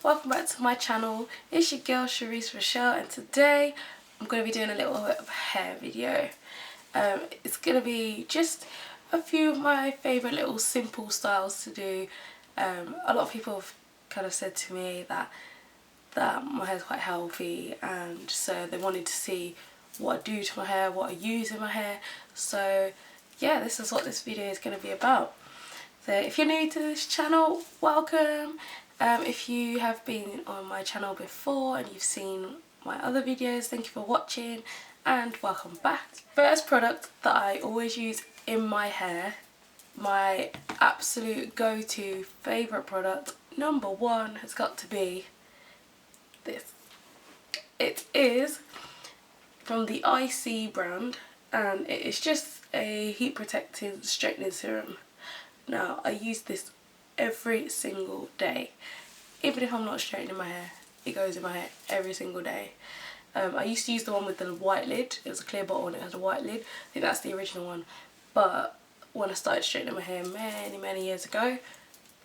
welcome back to my channel. It's your girl Charisse Rochelle, and today I'm going to be doing a little bit of a hair video. It's going to be just a few of my favourite little simple styles to do. A lot of people have kind of said to me that my hair's quite healthy, and so they wanted to see what I do to my hair, what I use in my hair. So yeah, this is what this video is going to be about. So if you're new to this channel, welcome. If you have been on my channel before and you've seen my other videos, thank you for watching and welcome back. First product that I always use in my hair, my absolute go-to favourite product, number one, has got to be this. It is from the IC brand, and it is just a heat protecting straightening serum. Now, I use this every single day. Even if I'm not straightening my hair, it goes in my hair every single day. I used to use the one with the white lid. It was a clear bottle and it has a white lid. I think that's the original one. But when I started straightening my hair many years ago,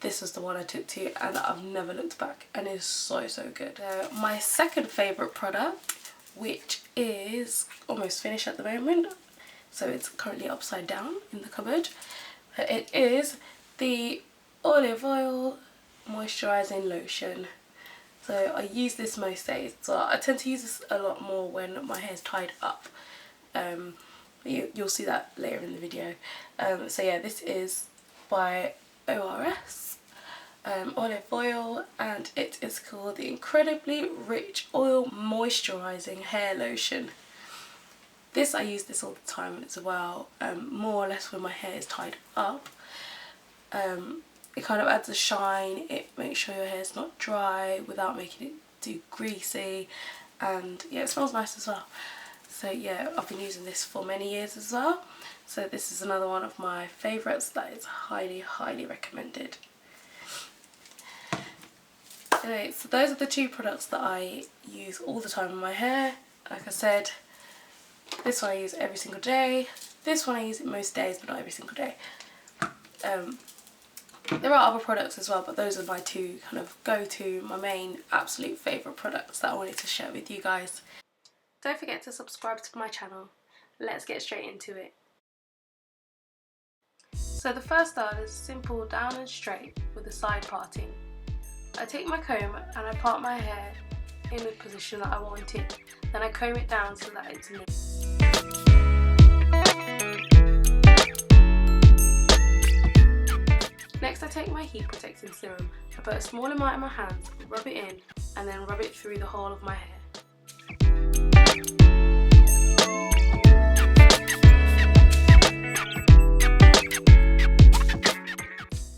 this was the one I took to, and I've never looked back, and it's so good. My second favourite product, which is almost finished at the moment, so it's currently upside down in the cupboard. It is the olive oil moisturising lotion. So I use this most days. So I tend to use this a lot more when my hair is tied up. You'll see that later in the video. So yeah, this is by ORS olive oil, and it is called the Incredibly Rich Oil Moisturising Hair Lotion. I use this all the time as well, more or less when my hair is tied up. It kind of adds a shine, it makes sure your hair's not dry without making it too greasy, and yeah, it smells nice as well. So yeah, I've been using this for many years as well. So this is another one of my favourites that is highly recommended. Anyway, so those are the two products that I use all the time in my hair. Like I said, this one I use every single day. This one I use it most days, but not every single day. There are other products as well, but those are my two kind of go-to, my main absolute favourite products that I wanted to share with you guys. Don't forget to subscribe to my channel. Let's get straight into it. So the first style is simple, down and straight with a side parting. I take my comb and I part my hair in the position that I want it. Then I comb it down so that it's neat. Next, I take my heat protecting serum. I put a small amount in my hands, rub it in, and then rub it through the whole of my hair.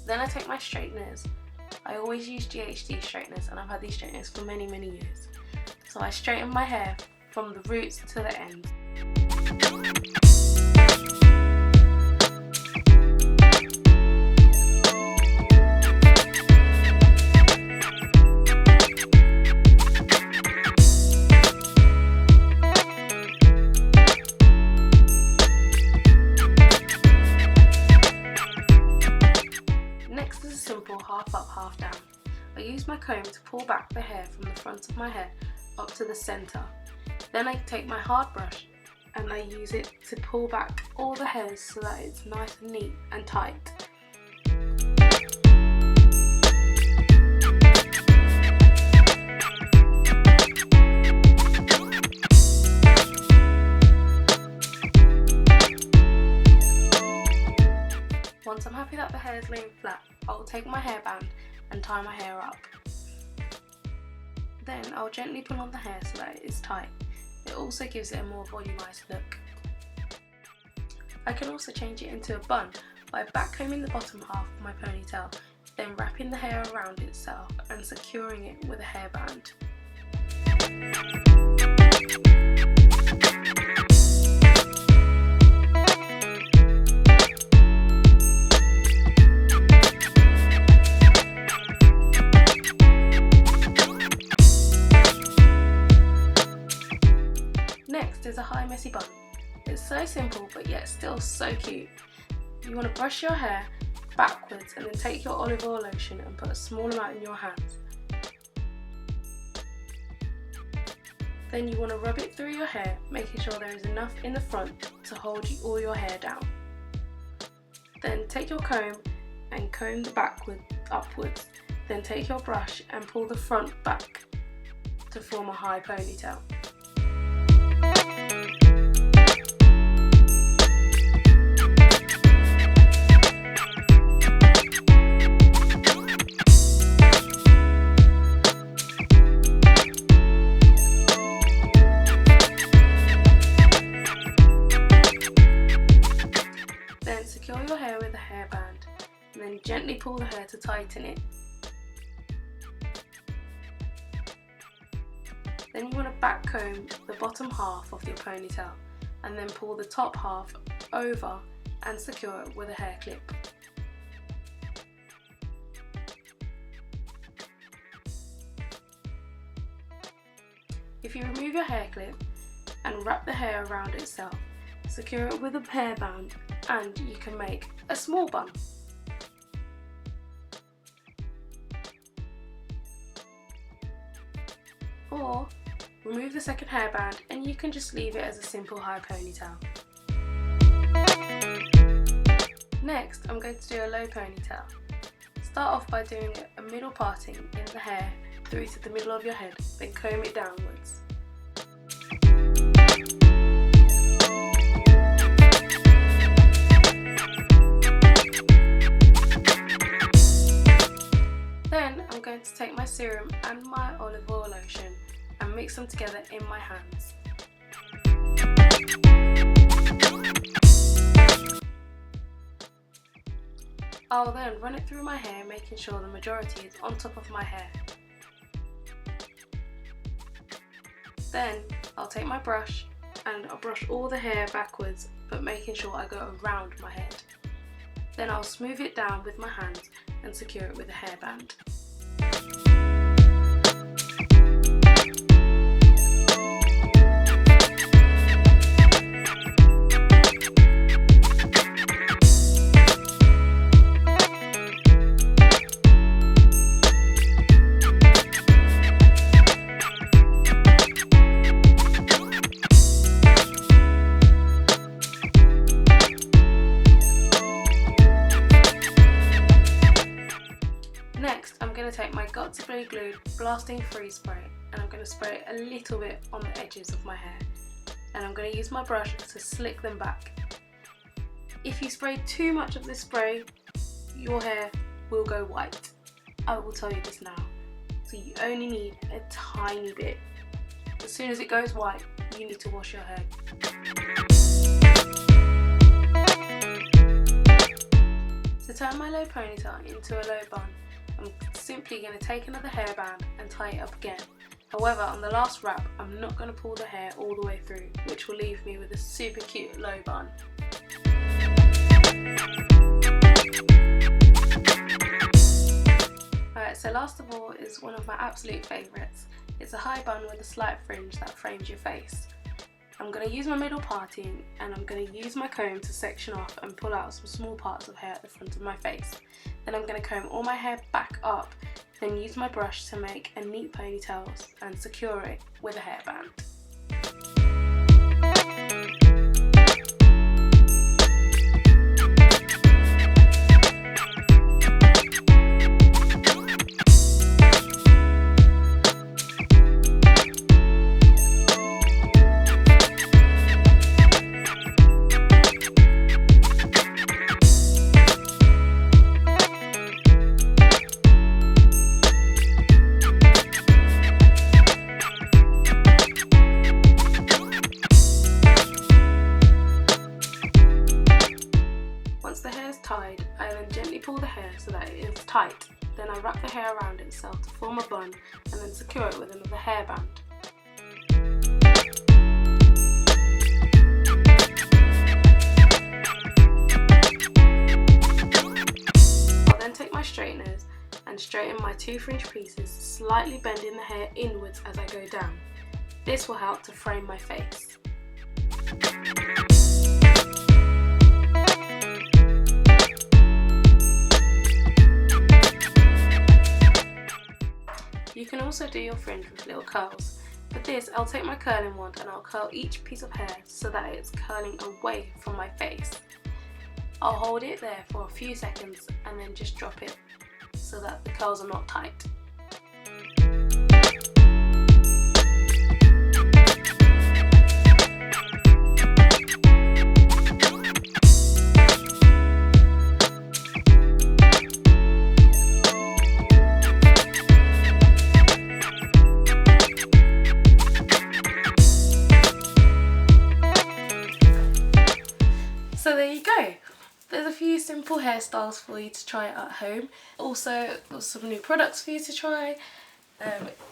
Then I take my straighteners. I always use GHD straighteners, and I've had these straighteners for many years. So I straighten my hair from the roots to the end. Next is a simple half up, half down. I use my comb to pull back the hair from the front of my hair up to the centre. Then I take my hard brush and I use it to pull back all the hairs so that it's nice and neat and tight. Once I'm happy that the hair is laying flat, I'll take my hairband and tie my hair up. Then I'll gently pull on the hair so that it is tight. It also gives it a more volumized look. I can also change it into a bun by backcombing the bottom half of my ponytail, then wrapping the hair around itself and securing it with a hairband. Next is a high messy bun. It's so simple but yet still so cute. You want to brush your hair backwards and then take your olive oil lotion and put a small amount in your hands. Then you want to rub it through your hair, making sure there is enough in the front to hold all your hair down. Then take your comb and comb the backward upwards. Then take your brush and pull the front back to form a high ponytail. Then secure your hair with a hairband and then gently pull the hair to tighten it. Then you want to back comb the bottom half of your ponytail and then pull the top half over and secure it with a hair clip. If you remove your hair clip and wrap the hair around itself, secure it with a hairband and you can make a small bun. Or remove the second hairband and you can just leave it as a simple high ponytail. Next, I'm going to do a low ponytail. Start off by doing a middle parting in the hair through to the middle of your head, then comb it downwards. Then I'm going to take my serum and my olive oil lotion and mix them together in my hands. I'll then run it through my hair, making sure the majority is on top of my hair. Then I'll take my brush and I'll brush all the hair backwards, but making sure I go around my head. Then I'll smooth it down with my hands and secure it with a hairband. Next, I'm going to take my Got to Be Glued Blasting Freeze Spray and I'm going to spray it a little bit on the edges of my hair. And I'm going to use my brush to slick them back. If you spray too much of this spray, your hair will go white. I will tell you this now. So you only need a tiny bit. As soon as it goes white, you need to wash your hair. To turn my low ponytail into a low bun, I'm simply going to take another hairband and tie it up again. However, on the last wrap, I'm not going to pull the hair all the way through, which will leave me with a super cute low bun. Alright, so last of all is one of my absolute favourites. It's a high bun with a slight fringe that frames your face. I'm going to use my middle parting and I'm going to use my comb to section off and pull out some small parts of hair at the front of my face. Then I'm going to comb all my hair back up, then use my brush to make a neat ponytail and secure it with a hairband. Once the hair is tied, I then gently pull the hair so that it is tight. Then I wrap the hair around itself to form a bun and then secure it with another hairband. I'll then take my straighteners and straighten my two fringe pieces, slightly bending the hair inwards as I go down. This will help to frame my face. You can also do your fringe with little curls. For this, I'll take my curling wand and I'll curl each piece of hair so that it's curling away from my face. I'll hold it there for a few seconds and then just drop it so that the curls are not tight. So there you go. There's a few simple hairstyles for you to try at home. Also, there's some new products for you to try.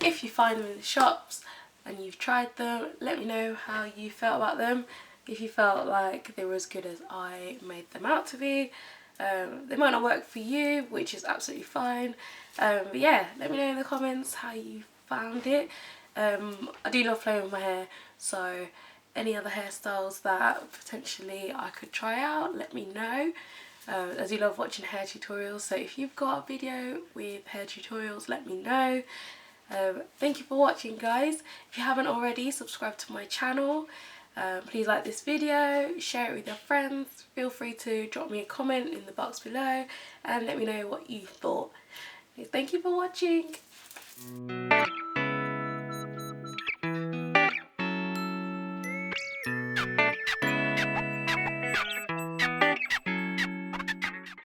If you find them in the shops and you've tried them, let me know how you felt about them. If you felt like they were as good as I made them out to be. They might not work for you, which is absolutely fine. But yeah, let me know in the comments how you found it. I do love playing with my hair, so any other hairstyles that potentially I could try out, let me know. I do love watching hair tutorials, so if you've got a video with hair tutorials, let me know. Thank you for watching, guys. If you haven't already, subscribe to my channel. Please like this video, share it with your friends. Feel free to drop me a comment in the box below and let me know what you thought. Thank you for watching.